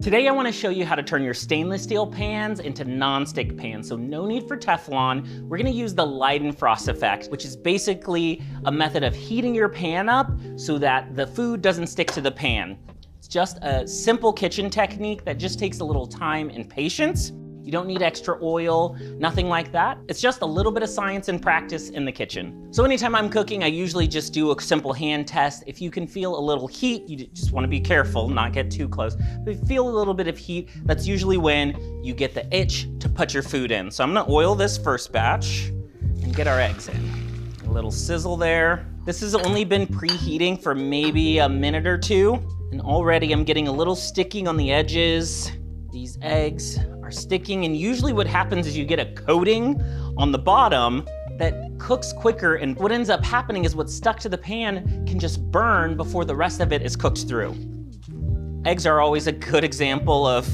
Today I want to show you how to turn your stainless steel pans into non-stick pans. So no need for Teflon. We're going to use the Leidenfrost effect, which is basically a method of heating your pan up so that the food doesn't stick to the pan. It's just a simple kitchen technique that just takes a little time and patience. You don't need extra oil, nothing like that. It's just a little bit of science and practice in the kitchen. So anytime I'm cooking, I usually just do a simple hand test. If you can feel a little heat, you just want to be careful, not get too close. But if you feel a little bit of heat, that's usually when you get the itch to put your food in. So I'm gonna oil this first batch and get our eggs in. A little sizzle there. This has only been preheating for maybe a minute or two, and already I'm getting a little sticking on the edges. These eggs are sticking, and usually what happens is you get a coating on the bottom that cooks quicker, and what ends up happening is what's stuck to the pan can just burn before the rest of it is cooked through. Eggs are always a good example of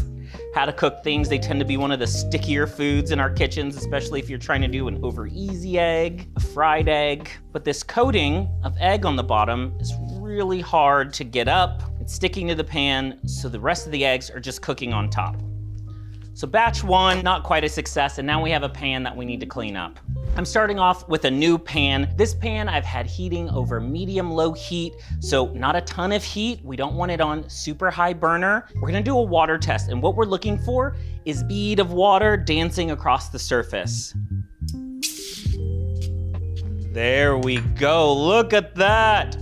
how to cook things. They tend to be one of the stickier foods in our kitchens, especially if you're trying to do an over easy egg, a fried egg. But this coating of egg on the bottom is really hard to get up. It's sticking to the pan, so the rest of the eggs are just cooking on top. So batch one, not quite a success, and now we have a pan that we need to clean up. I'm starting off with a new pan. This pan I've had heating over medium-low heat, so not a ton of heat. We don't want it on super high burner. We're gonna do a water test, and what we're looking for is bead of water dancing across the surface. There we go, look at that.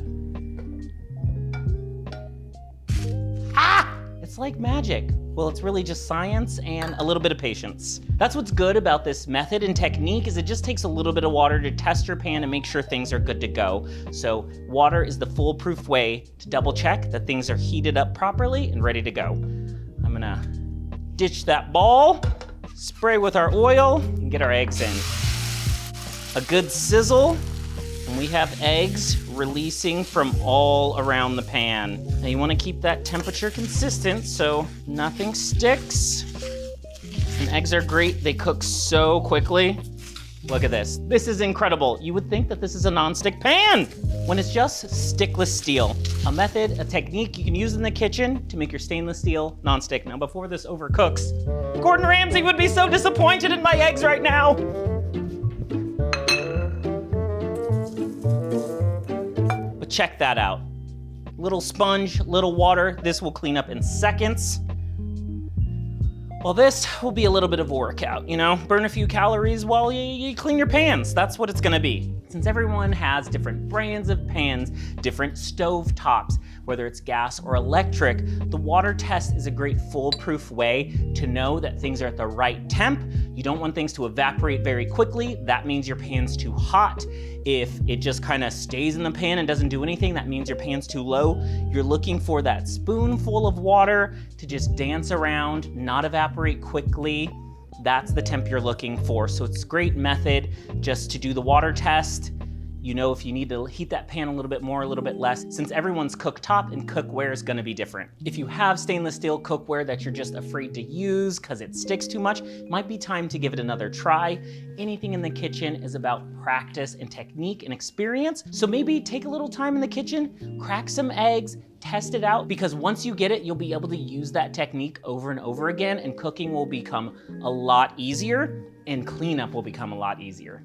Ah, it's like magic. Well, it's really just science and a little bit of patience. That's what's good about this method and technique is it just takes a little bit of water to test your pan and make sure things are good to go. So water is the foolproof way to double check that things are heated up properly and ready to go. I'm gonna ditch that ball, spray with our oil, and get our eggs in. A good sizzle, and we have eggs releasing from all around the pan. Now you want to keep that temperature consistent so nothing sticks. And eggs are great, they cook so quickly. Look at this, this is incredible. You would think that this is a non-stick pan when it's just stickless steel. A method, a technique you can use in the kitchen to make your stainless steel non-stick. Now before this overcooks, Gordon Ramsay would be so disappointed in my eggs right now. Check that out. Little sponge, little water. This will clean up in seconds. Well, this will be a little bit of a workout, you know? Burn a few calories while you clean your pans. That's what it's gonna be. Since everyone has different brands of pans, different stove tops, whether it's gas or electric, the water test is a great foolproof way to know that things are at the right temp. You don't want things to evaporate very quickly. That means your pan's too hot. If it just kind of stays in the pan and doesn't do anything, that means your pan's too low. You're looking for that spoonful of water to just dance around, not evaporate quickly. That's the temp you're looking for. So it's a great method just to do the water test. You know if you need to heat that pan a little bit more, a little bit less, since everyone's cooktop and cookware is gonna be different. If you have stainless steel cookware that you're just afraid to use because it sticks too much, it might be time to give it another try. Anything in the kitchen is about practice and technique and experience. So maybe take a little time in the kitchen, crack some eggs, test it out, because once you get it, you'll be able to use that technique over and over again, and cooking will become a lot easier and cleanup will become a lot easier.